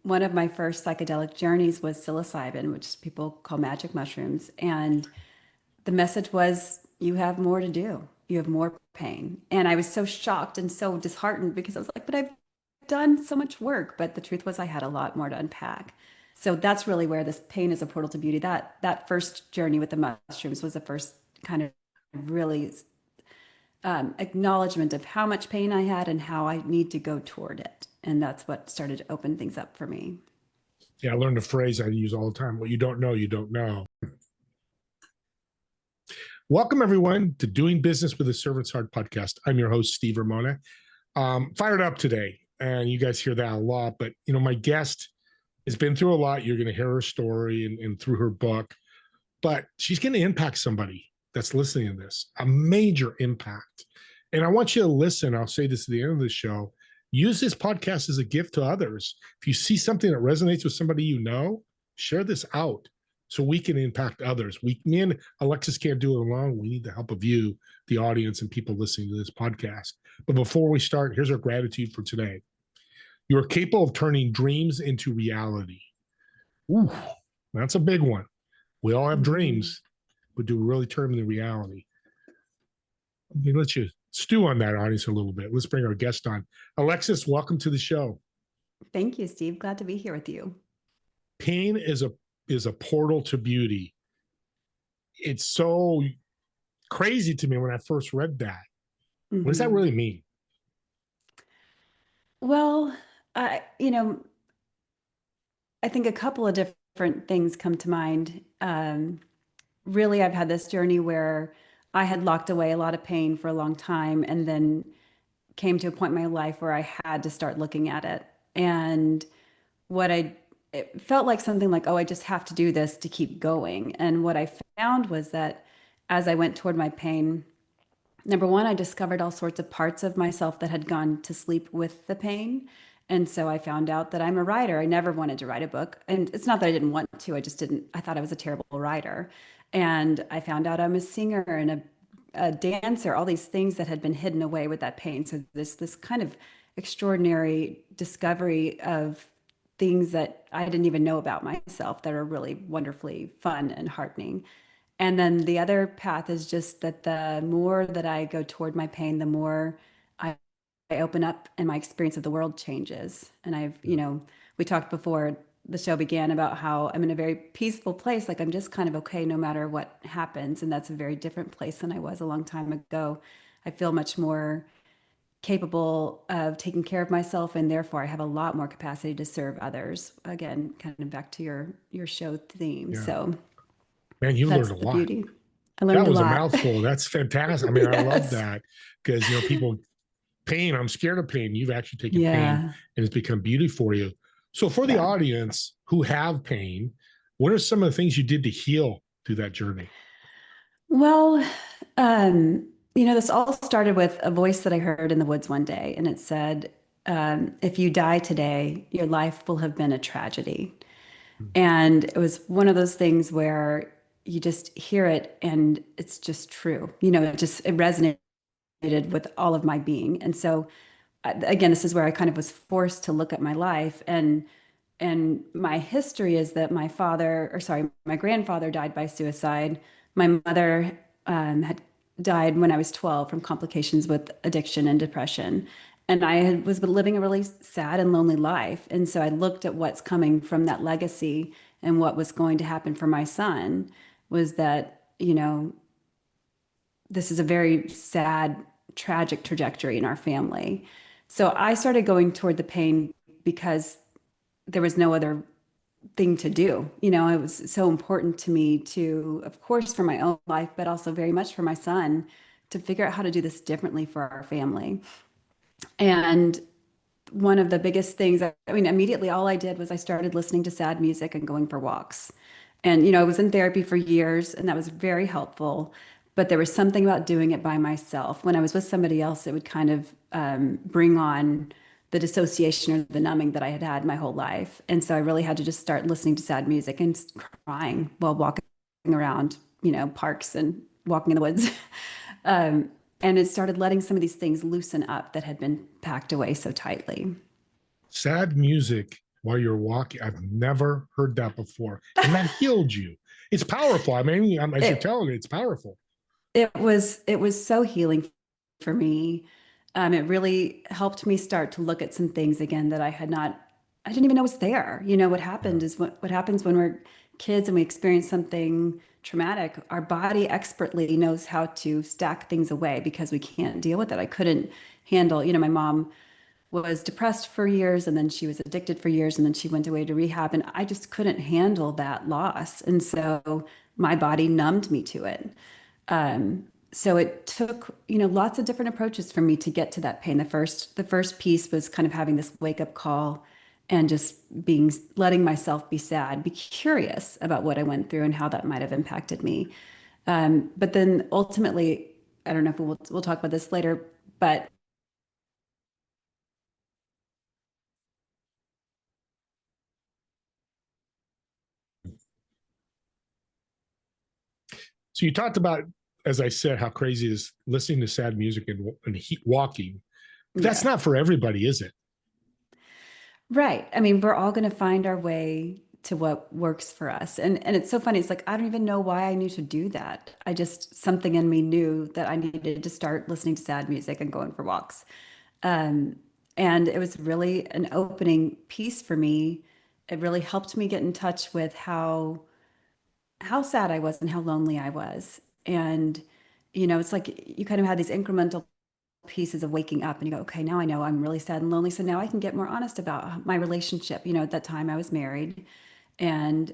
one of my first psychedelic journeys was psilocybin, which people call magic mushrooms. And the message was, you have more to do. You have more pain. And I was so shocked and so disheartened because I was like, but I've done so much work. But the truth was I had a lot more to unpack. So that's really where this pain is a portal to beauty. That first journey with the mushrooms was the first kind of really acknowledgement of how much pain I had and how I need to go toward it. And that's what started to open things up for me. Yeah, I learned a phrase I use all the time. What you don't know, you don't know. Welcome, everyone, to Doing Business with a Servant's Heart podcast. I'm your host, Steve Ramona. Fired up today, and you guys hear that a lot. But, my guest has been through a lot. You're going to hear her story and through her book. But she's going to impact somebody that's listening to this, a major impact. And I want you to listen. I'll say this at the end of the show. Use this podcast as a gift to others. If you see something that resonates with somebody you know, share this out so we can impact others. Me and Alexis can't do it alone. We need the help of you, the audience, and people listening to this podcast. But before we start, here's our gratitude for today. You are capable of turning dreams into reality. Ooh, that's a big one. We all have dreams, but do we really turn them into reality? Let me let you stew on that, audience, a little bit. Let's bring our guest on. Alexis, welcome to the show. Thank you, Steve. Glad to be here with you. Pain is a portal to beauty. It's so crazy to me when I first read that. Mm-hmm. What does that really mean? Well, I think a couple of different things come to mind. Really, I've had this journey where I had locked away a lot of pain for a long time and then came to a point in my life where I had to start looking at it. And it felt like something like, oh, I just have to do this to keep going. And what I found was that as I went toward my pain, number one, I discovered all sorts of parts of myself that had gone to sleep with the pain. And so I found out that I'm a writer. I never wanted to write a book. And it's not that I didn't want to, I thought I was a terrible writer. And I found out I'm a singer and a dancer, all these things that had been hidden away with that pain. So this kind of extraordinary discovery of things that I didn't even know about myself that are really wonderfully fun and heartening. And then the other path is just that the more that I go toward my pain, the more I open up and my experience of the world changes. And we talked before the show began about how I'm in a very peaceful place. Like I'm just kind of okay no matter what happens. And that's a very different place than I was a long time ago. I feel much more capable of taking care of myself, and therefore I have a lot more capacity to serve others. Again, kind of back to your show theme. Yeah. So man, you learned a lot. Beauty. I learned that was a lot. mouthful. That's fantastic. I mean, Yes. I love that because people pain, I'm scared of pain. You've actually taken pain and it's become beauty for you. So for the audience who have pain, what are some of the things you did to heal through that journey? Well, this all started with a voice that I heard in the woods one day, and it said, if you die today, your life will have been a tragedy. And it was one of those things where you just hear it and it's just true. It resonated with all of my being. And so again, this is where I kind of was forced to look at my life, and my history is that my grandfather died by suicide. My mother had died when I was 12 from complications with addiction and depression. And I was living a really sad and lonely life. And so I looked at what's coming from that legacy, and what was going to happen for my son was that, this is a very sad, tragic trajectory in our family. So I started going toward the pain because there was no other thing to do. It was so important to me to, of course, for my own life, but also very much for my son, to figure out how to do this differently for our family. And one of the biggest things, immediately all I did was I started listening to sad music and going for walks. And, I was in therapy for years, and that was very helpful. But there was something about doing it by myself. When I was with somebody else, it would kind of bring on the dissociation or the numbing that I had had my whole life. And so I really had to just start listening to sad music and crying while walking around, parks and walking in the woods. And it started letting some of these things loosen up that had been packed away so tightly. Sad music while you're walking. I've never heard that before. And that healed you. It's powerful. I mean, as you're It telling me, it's powerful. it was so healing for me. It really helped me start to look at some things again that I didn't even know was there. What Yeah. happened is what happens when we're kids and we experience something traumatic, our body expertly knows how to stack things away because we can't deal with it. I couldn't handle, my mom was depressed for years and then she was addicted for years and then she went away to rehab and I just couldn't handle that loss. And so my body numbed me to it. So it took, lots of different approaches for me to get to that pain. The first piece was kind of having this wake up call and just letting myself be sad, be curious about what I went through and how that might have impacted me. But then ultimately, I don't know if we'll talk about this later, but So you talked about, as I said, how crazy it is listening to sad music and walking. But that's yeah. not for everybody, is it? Right. I mean, we're all going to find our way to what works for us. And it's so funny. It's like I don't even know why I knew to do that. I just something in me knew that I needed to start listening to sad music and going for walks. Um, and it was really an opening piece for me. It really helped me get in touch with how sad I was and how lonely I was. And it's like you kind of had these incremental pieces of waking up and you go, okay, now I know I'm really sad and lonely. So now I can get more honest about my relationship. At that time I was married and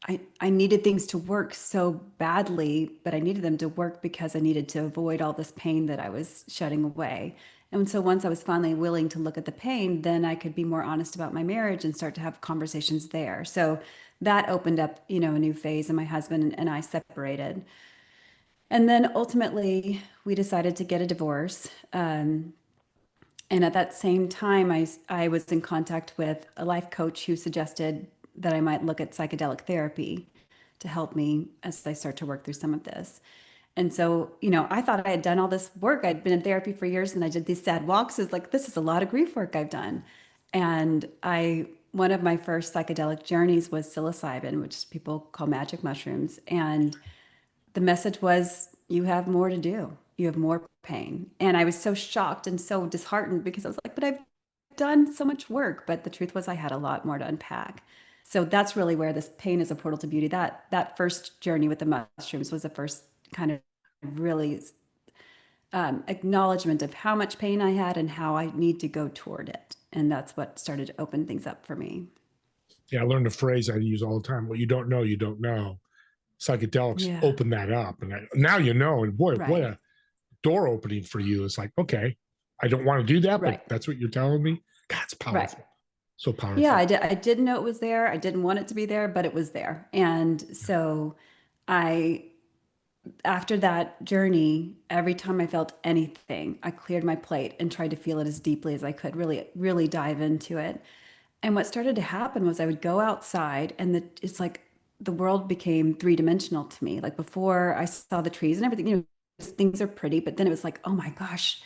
I needed things to work so badly, but I needed them to work because I needed to avoid all this pain that I was shutting away. And so once I was finally willing to look at the pain, then I could be more honest about my marriage and start to have conversations there. So that opened up, a new phase, and my husband and I separated. And then ultimately, we decided to get a divorce. And at that same time, I was in contact with a life coach who suggested that I might look at psychedelic therapy to help me as I start to work through some of this. And so, I thought I had done all this work. I'd been in therapy for years and I did these sad walks. It's like, this is a lot of grief work I've done. And one of my first psychedelic journeys was psilocybin, which people call magic mushrooms. And the message was, you have more to do. You have more pain. And I was so shocked and so disheartened because I was like, but I've done so much work. But the truth was I had a lot more to unpack. So that's really where this pain is a portal to beauty. That first journey with the mushrooms was the first kind of really acknowledgement of how much pain I had and how I need to go toward it. And that's what started to open things up for me. Yeah, I learned a phrase I use all the time. What you don't know, you don't know. Psychedelics Yeah. open that up. And now you know. And boy, what Right. a door opening for you. It's like, okay, I don't want to do that, but Right. that's what you're telling me. God, it's Right. powerful. So Yeah, powerful. I didn't know it was there. I didn't want it to be there, but it was there. And so I, after that journey, every time I felt anything, I cleared my plate and tried to feel it as deeply as I could, really, really dive into it. And what started to happen was I would go outside and it's like the world became three-dimensional to me. Like before I saw the trees and everything, things are pretty, but then it was like, oh my gosh,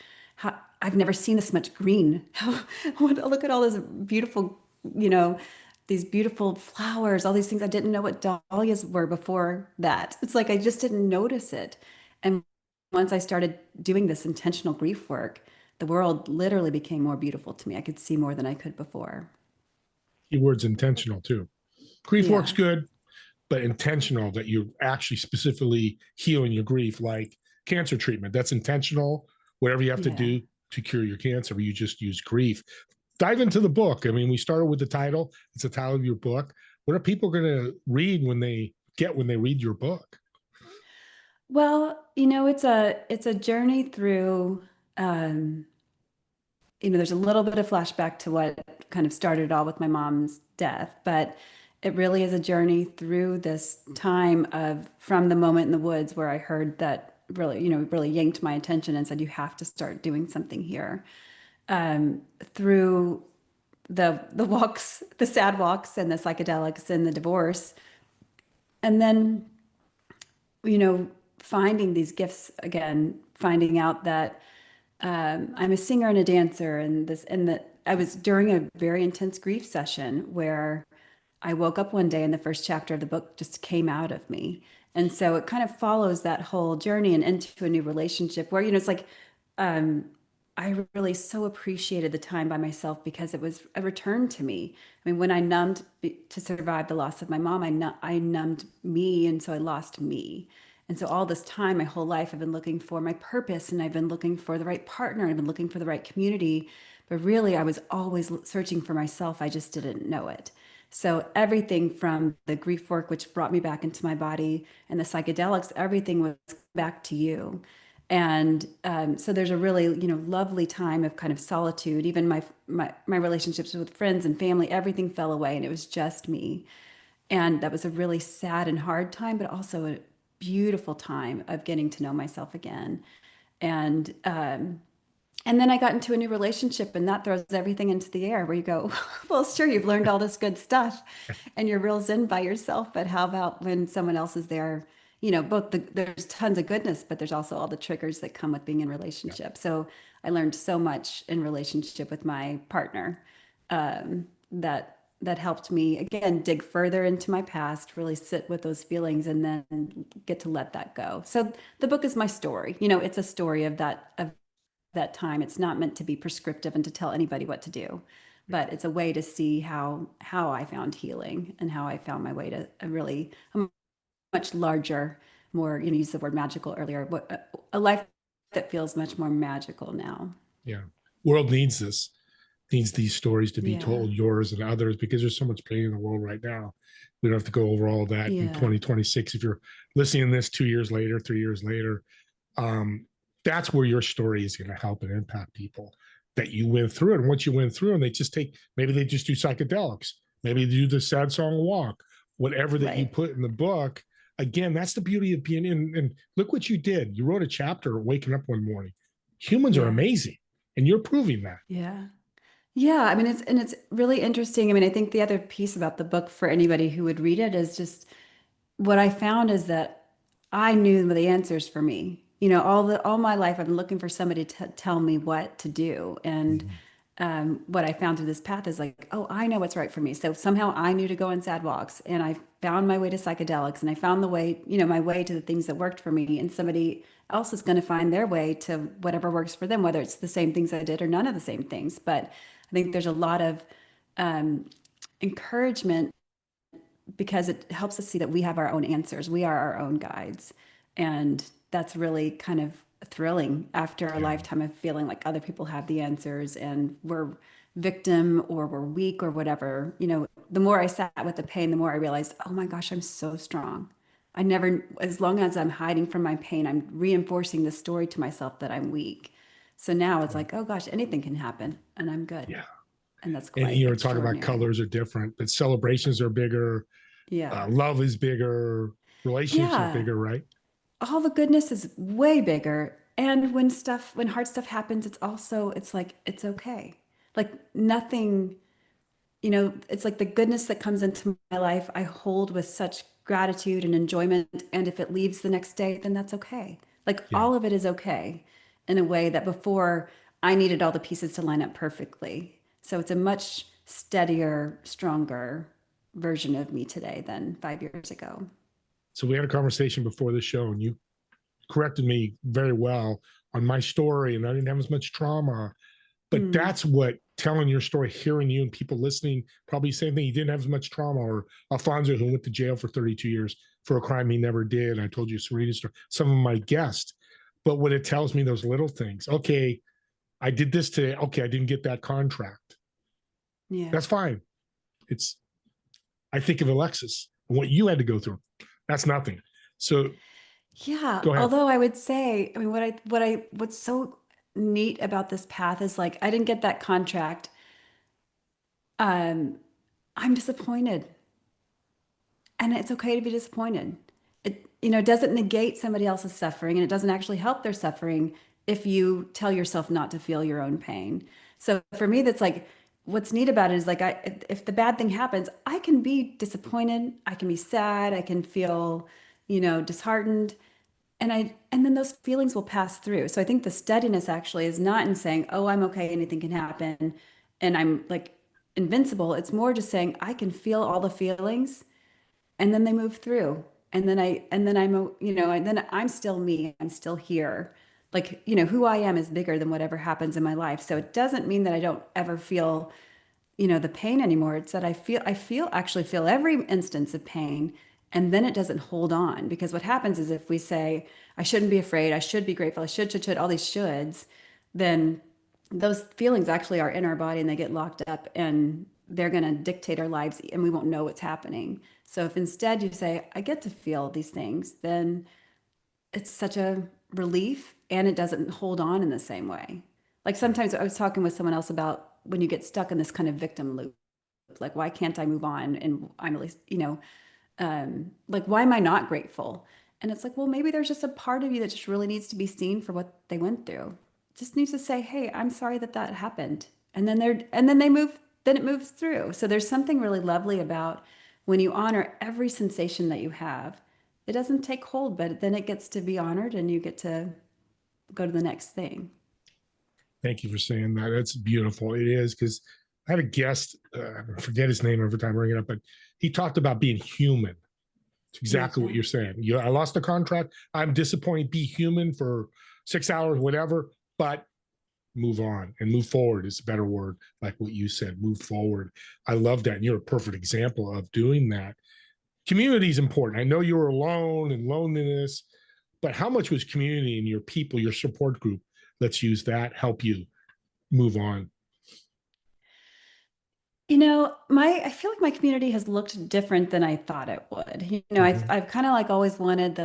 I've never seen this much green. Look at all this beautiful, you know, these beautiful flowers, all these things. I didn't know what dahlias were before that. It's like I just didn't notice it. And once I started doing this intentional grief work, the world literally became more beautiful to me. I could see more than I could before. Keyword's intentional too. Grief works Yeah. good, but intentional that you're actually specifically healing your grief, like cancer treatment. That's intentional. Whatever you have to Yeah. do to cure your cancer, you just use grief. Dive into the book. I mean, we started with the title. It's the title of your book. What are people going to read when they read your book? Well, it's a journey through um, there's a little bit of flashback to what kind of started it all with my mom's death, but it really is a journey through this time of from the moment in the woods where I heard that really yanked my attention and said, you have to start doing something here. Through the walks, the sad walks and the psychedelics and the divorce. And then finding these gifts again, finding out that I'm a singer and a dancer, and I was during a very intense grief session where I woke up one day and the first chapter of the book just came out of me. And so it kind of follows that whole journey and into a new relationship where, it's like, um, I really so appreciated the time by myself because it was a return to me. I mean, when I numbed to survive the loss of my mom, I numbed me. And so I lost me. And so all this time, my whole life, I've been looking for my purpose and I've been looking for the right partner. I've been looking for the right community. But really, I was always searching for myself. I just didn't know it. So everything from the grief work, which brought me back into my body, and the psychedelics, everything was back to you. And so there's a really, lovely time of kind of solitude. Even my relationships with friends and family, everything fell away, and it was just me. And that was a really sad and hard time, but also a beautiful time of getting to know myself again. And and then I got into a new relationship, and that throws everything into the air where you go, well, sure, you've learned all this good stuff and you're real zen by yourself. But how about when someone else is there? There's tons of goodness, but there's also all the triggers that come with being in Yeah. relationship. So I learned so much in relationship with my partner that helped me again dig further into my past, really sit with those feelings, and then get to let that go. So the book is my story. It's a story of that time. It's not meant to be prescriptive and to tell anybody what to do, but it's a way to see how I found healing and how I found my way to a much larger, more, use the word magical earlier, but a life that feels much more magical now. Yeah. World needs this, needs these stories to be Yeah. told, yours and others, because there's so much pain in the world right now. We don't have to go over all that in Yeah. 2026. If you're listening to this 2 years later, 3 years later, um, that's where your story is going to help and impact people that you went through it. And once you went through, and they just take, maybe they just do psychedelics, maybe they do the sad song walk, whatever that you Right. put in the book. Again, that's the beauty of being in. And look what you did. You wrote a chapter waking up one morning. Humans are Yeah. amazing, and you're proving that. Yeah. Yeah, I mean it's really interesting. I mean, I think the other piece about the book for anybody who would read it is just what I found is that I knew the answers for me. All my life I've been looking for somebody to tell me what to do. And Mhm. what I found through this path is like, oh, I know what's right for me. So somehow I knew to go on sad walks, and I found my way to psychedelics, and I found the way, my way to the things that worked for me. And somebody else is going to find their way to whatever works for them, whether it's the same things I did or none of the same things. But I think there's a lot of um, encouragement because it helps us see that we have our own answers. We are our own guides. And that's really kind of thrilling after a Yeah. lifetime of feeling like other people have the answers and we're victim or we're weak or whatever. The more I sat with the pain, the more I realized, oh my gosh, I'm so strong. I never, as long as I'm hiding from my pain, I'm reinforcing the story to myself that I'm weak. So now it's Yeah. like, oh gosh, anything can happen and I'm good. Yeah. And that's And quite you were talking about extraordinary. colors are different, but celebrations are bigger. Yeah. Love is bigger. Relationships is Yeah. bigger, right? All the goodness is way bigger. And when hard stuff happens, it's like, it's okay. Like nothing, it's like the goodness that comes into my life, I hold with such gratitude and enjoyment. And if it leaves the next day, then that's okay. Like Yeah. all of it is okay in a way that before I needed all the pieces to line up perfectly. So it's a much steadier, stronger version of me today than 5 years ago. So we had a conversation before the show, and you corrected me very well on my story, and I didn't have as much trauma. But Mm, that's what telling your story, hearing you and people listening, probably same thing. You didn't have as much trauma, or Alfonso, who went to jail for 32 years for a crime he never did. I told you Sarita's story, some of my guests. But what it tells me, those little things. Okay, I did this today. Okay, I didn't get that contract. yeah. That's fine. It's I think of Alexis and what you had to go through. That's nothing. So Yeah, go ahead. although I would say, I mean, what's so neat about this path is like I didn't get that contract. Um, I'm disappointed, and it's okay to be disappointed. It doesn't negate somebody else's suffering, and it doesn't actually help their suffering if you tell yourself not to feel your own pain. So for me, that's like what's neat about it is like if the bad thing happens, I can be disappointed, I can be sad, I can feel, disheartened, and then those feelings will pass through. So I think the steadiness actually is not in saying, "Oh, I'm okay, anything can happen," and I'm like invincible. It's more just saying I can feel all the feelings and then they move through. And then I'm still me. I'm still here. Like, who I am is bigger than whatever happens in my life. So it doesn't mean that I don't ever feel the pain anymore. It's that actually feel every instance of pain, and then it doesn't hold on. Because what happens is if we say, I shouldn't be afraid, I should be grateful, I should, all these shoulds, then those feelings actually are in our body and they get locked up and they're going to dictate our lives and we won't know what's happening. So if instead you say, I get to feel these things, then it's such a relief and it doesn't hold on in the same way. Like sometimes I was talking with someone else about when you get stuck in this kind of victim loop, like, why can't I move on? And I'm really, like, why am I not grateful? And it's like, well, maybe there's just a part of you that just really needs to be seen for what they went through. Just needs to say, hey, I'm sorry that that happened. And then then it moves through. So there's something really lovely about when you honor every sensation that you have. It doesn't take hold, but then it gets to be honored and you get to go to the next thing. Thank you for saying that. That's beautiful. It is, because I had a guest, I forget his name every time I bring it up, but he talked about being human. It's exactly what Yeah. you're saying. I lost the contract. I'm disappointed. Be human for 6 hours, whatever, but move on and move forward is a better word. Like what you said, move forward. I love that. And you're a perfect example of doing that. Community is important. I know you were alone and loneliness, but how much was community and your people, your support group? Let's use that, help you move on. I feel like my community has looked different than I thought it would. Mhm. I've kind of like always wanted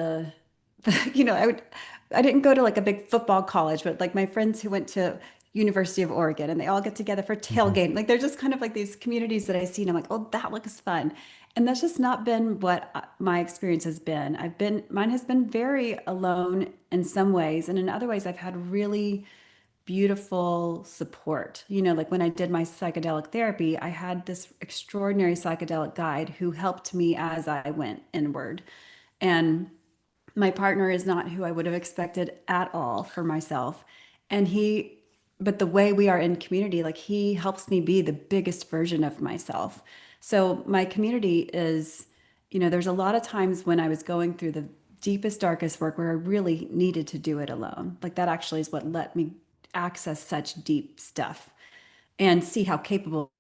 I didn't go to like a big football college, but like my friends who went to University of Oregon and they all get together for Mhm. tailgate. Like they're just kind of like these communities that I see and I'm like, oh, that looks fun. And that's just not been what my experience has been. Mine has been very alone in some ways. And in other ways, I've had really beautiful support. Like when I did my psychedelic therapy, I had this extraordinary psychedelic guide who helped me as I went inward. And my partner is not who I would have expected at all for myself. And but the way we are in community, like he helps me be the biggest version of myself. So my community is, there's a lot of times when I was going through the deepest, darkest work where I really needed to do it alone. Like that actually is what let me access such deep stuff and see how capable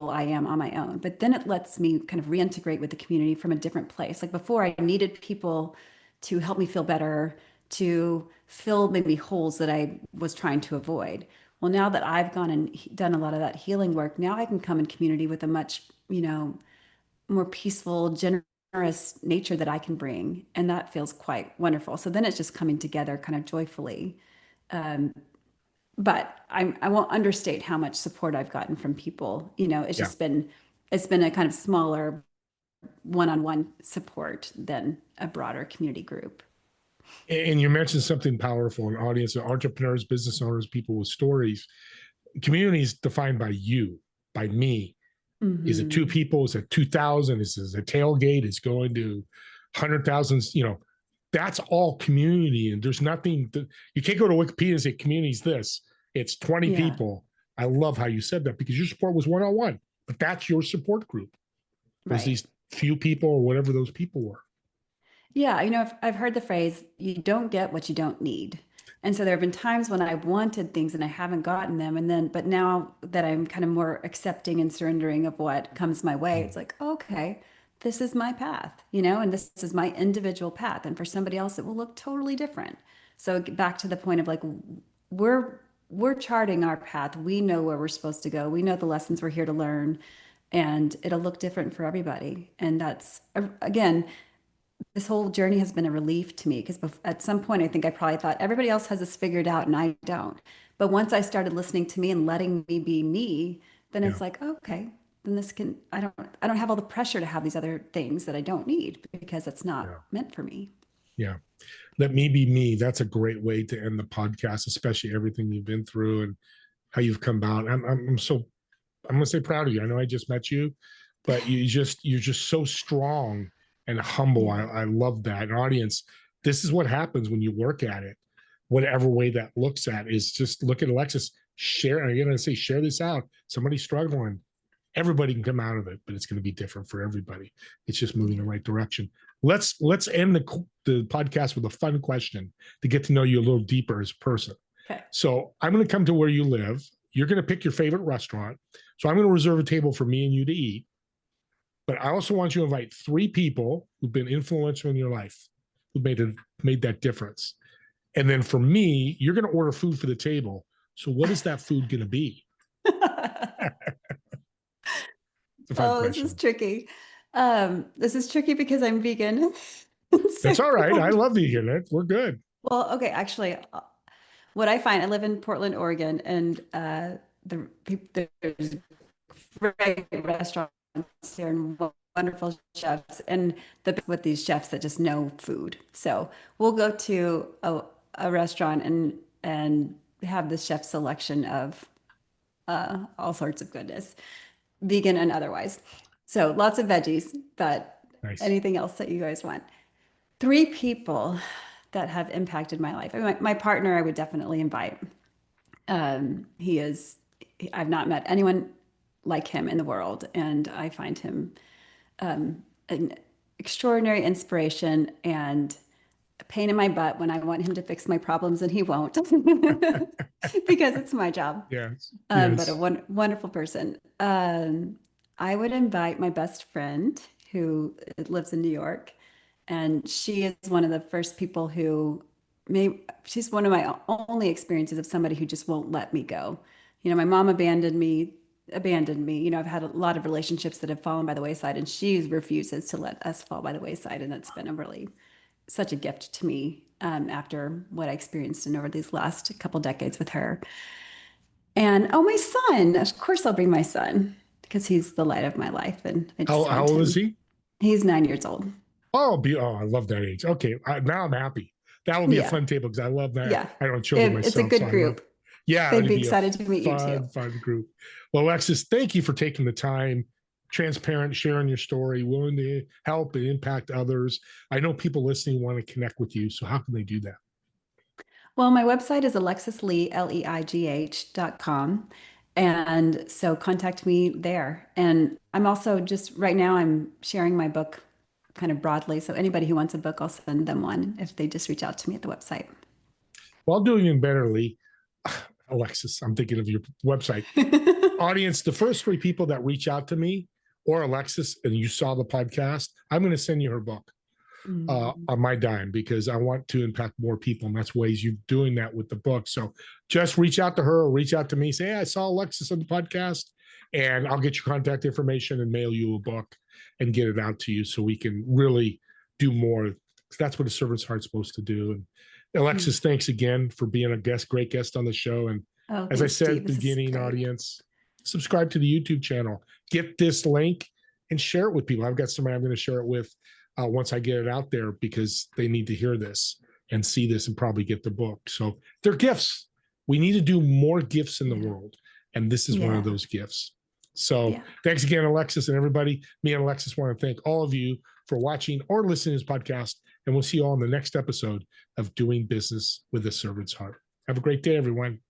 I am on my own. But then it lets me kind of reintegrate with the community from a different place. Like before, I needed people to help me feel better, to fill maybe holes that I was trying to avoid. Well, now that I've gone and done a lot of that healing work, now I can come in community with a much, more peaceful, generous nature that I can bring. And that feels quite wonderful. So then it's just coming together kind of joyfully. But I won't understate how much support I've gotten from people. Yeah. It's been a kind of smaller one-on-one support than a broader community group. And you mentioned something powerful, an audience of entrepreneurs, business owners, people with stories. Community is defined by you, by me. Is it two Hmm. people? Is it 2,000? Is it a tailgate? Is going to 100,000? That's all community. And there's nothing, you can't go to Wikipedia and say community is this. It's 20 Yeah, people. I love how you said that because your support was one-on-one, but that's your support group. Was right. these few people or whatever those people were. Yeah, I've heard the phrase, you don't get what you don't need. And so there have been times when I wanted things and I haven't gotten them. But now that I'm kind of more accepting and surrendering of what comes my way, it's like, okay, this is my path, and this is my individual path. And for somebody else, it will look totally different. So back to the point of like, we're, we're charting our path. We know where we're supposed to go. We know the lessons we're here to learn, and it'll look different for everybody. And that's, again, this whole journey has been a relief to me because at some point I think I probably thought everybody else has this figured out and I don't. But once I started listening to me and letting me be me, then Yeah. it's like, oh, okay, then I don't have all the pressure to have these other things that I don't need because it's not Yeah. meant for me. Yeah. Let me be me. That's a great way to end the podcast, especially everything you've been through and how you've come about. I'm gonna say proud of you. I know I just met you, but you're just so strong and humble. Yeah. I love that. An audience, this is what happens when you work at it. Whatever way that looks at is just look at Alexis. share. I'm going to say, share this out. Somebody's struggling. Everybody can come out of it, but it's going to be different for everybody. It's just moving in the right direction. Let's end the podcast with a fun question to get to know you a little deeper as a person. Okay. So I'm going to come to where you live. You're going to pick your favorite restaurant. So I'm going to reserve a table for me and you to eat. But I also want you to invite 3 people who've been influential in your life, who made that difference. And then for me, you're going to order food for the table. So what is that food going to be? Oh, this is tricky. This is tricky because I'm vegan. That's all right. I love vegan. We're good. Well, okay. Actually, what I find, I live in Portland, Oregon, and there's great restaurants here and wonderful chefs, and with these chefs that just know food. So we'll go to a restaurant and have the chef selection of all sorts of goodness, vegan and otherwise. So lots of veggies, but nice. Anything else that you guys want. 3 people that have impacted my life. I mean, my partner, I would definitely invite. I've not met anyone like him in the world, and I find him an extraordinary inspiration and a pain in my butt when I want him to fix my problems and he won't because it's my job. Yes. But a wonderful person. I would invite my best friend who lives in New York, and she is one of the first people she's one of my only experiences of somebody who just won't let me go. You know, my mom abandoned me. You know, I've had a lot of relationships that have fallen by the wayside, and she refuses to let us fall by the wayside. And that's been such a gift to me after what I experienced in over these last couple decades with her. And my son, of course I'll bring my son because he's the light of my life. And how old is he? He's 9 years old. Oh, I love that age. Okay, now I'm happy. That will be a fun table because I love that. Yeah, I don't have children myself. It's a good group. They'd be excited to meet you too. Fun group. Well, Alexis, thank you for taking the time, transparent, sharing your story, willing to help and impact others. I know people listening want to connect with you. So how can they do that? Well, my website is alexisleigh.com. And so contact me there. And I'm also right now I'm sharing my book kind of broadly. So anybody who wants a book, I'll send them one if they just reach out to me at the website. Well, I'll do even better, Leigh. Alexis, I'm thinking of your website. Audience, the first 3 people that reach out to me or Alexis and you saw the podcast, I'm going to send you her book on my dime because I want to impact more people. And that's ways you're doing that with the book. So just reach out to her or reach out to me. Say, hey, I saw Alexis on the podcast, and I'll get your contact information and mail you a book and get it out to you so we can really do more. That's what a servant's heart's supposed to do. And Alexis, thanks again for being a great guest on the show. And as I said at the beginning, audience, subscribe to the YouTube channel. Get this link and share it with people. I've got somebody I'm going to share it with once I get it out there because they need to hear this and see this and probably get the book. So they're gifts. We need to do more gifts in the world. And this is one of those gifts. So thanks again, Alexis, and everybody. Me and Alexis want to thank all of you for watching or listening to this podcast. And we'll see you all in the next episode of Doing Business with a Servant's Heart. Have a great day, everyone.